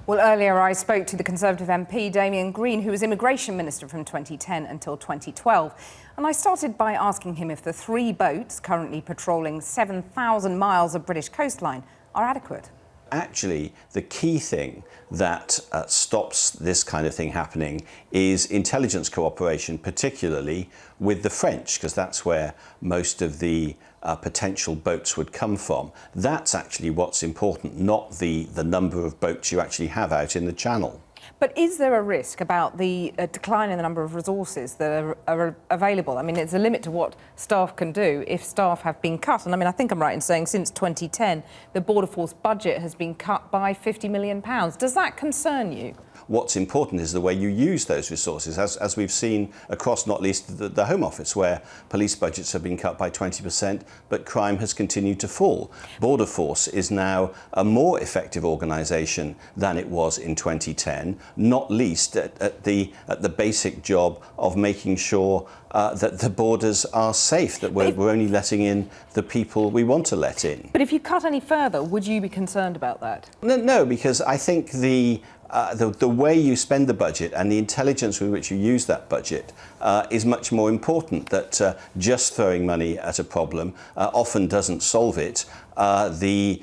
Well, earlier I spoke to the Conservative MP Damian Green, who was Immigration Minister from 2010 until 2012. And I started by asking him if the 3 boats currently patrolling 7,000 miles of British coastline are adequate. Actually, the key thing that stops this kind of thing happening is intelligence cooperation, particularly with the French, because that's where most of the potential boats would come from. That's actually what's important, not the number of boats you actually have out in the channel. But is there a risk about the decline in the number of resources that are available? I mean, it's a limit to what staff can do if staff have been cut. And I mean, I think I'm right in saying since 2010, the Border Force budget has been cut by £50 million. Does that concern you? What's important is the way you use those resources, as we've seen across not least the Home Office, where police budgets have been cut by 20%, but crime has continued to fall. Border Force is now a more effective organisation than it was in 2010, not least at the basic job of making sure that the borders are safe, that we're only letting in the people we want to let in. But if you cut any further, would you be concerned about that? No, because I think the way you spend the budget and the intelligence with which you use that budget is much more important. That just throwing money at a problem often doesn't solve it. The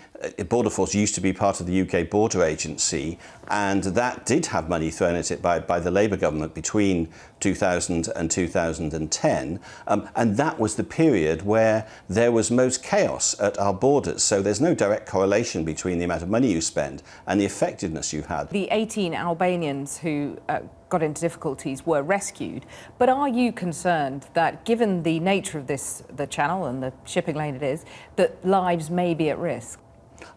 Border Force used to be part of the UK Border Agency, and that did have money thrown at it by the Labour government between 2000 and 2010, and that was the period where there was most chaos at our borders. So there's no direct correlation between the amount of money you spend and the effectiveness you've had. The 18 Albanians who got into difficulties were rescued, but are you concerned that, given the nature of the channel and the shipping lane it is, that lives may be at risk?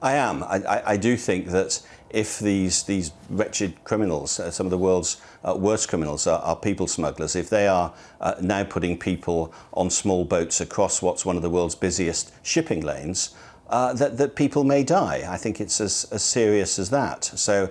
I am. I do think that if these wretched criminals, some of the world's worst criminals, are people smugglers, if they are now putting people on small boats across what's one of the world's busiest shipping lanes, that people may die. I think it's as serious as that. So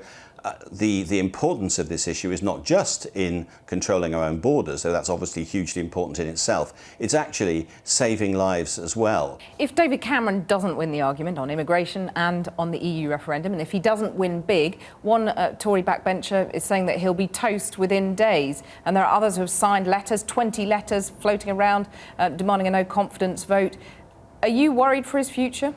the importance of this issue is not just in controlling our own borders, though that's obviously hugely important in itself. It's actually saving lives as well. If David Cameron doesn't win the argument on immigration and on the EU referendum, and if he doesn't win big, one Tory backbencher is saying that he'll be toast within days, and there are others who have signed letters, 20 letters floating around, demanding a no-confidence vote. Are you worried for his future?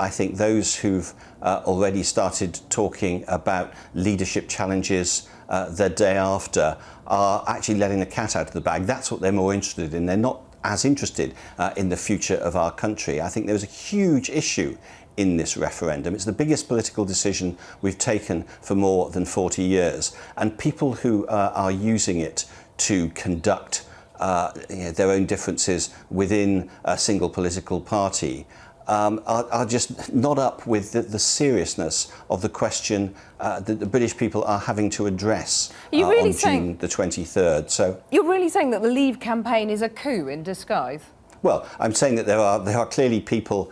I think those who've already started talking about leadership challenges the day after are actually letting the cat out of the bag. That's what they're more interested in. They're not as interested in the future of our country. I think there's a huge issue in this referendum. It's the biggest political decision we've taken for more than 40 years. And people who are using it to conduct their own differences within a single political party are just not up with the seriousness of the question that the British people are having to address on June the 23rd. So you're really saying that the Leave campaign is a coup in disguise? Well, I'm saying that there are clearly people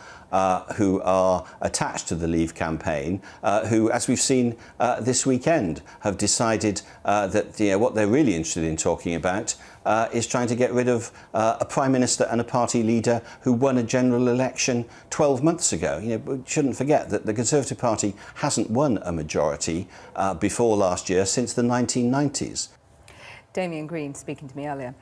who are attached to the Leave campaign who, as we've seen this weekend, have decided that what they're really interested in talking about is trying to get rid of a Prime Minister and a party leader who won a general election 12 months ago. We shouldn't forget that the Conservative Party hasn't won a majority before last year since the 1990s. Damian Green speaking to me earlier.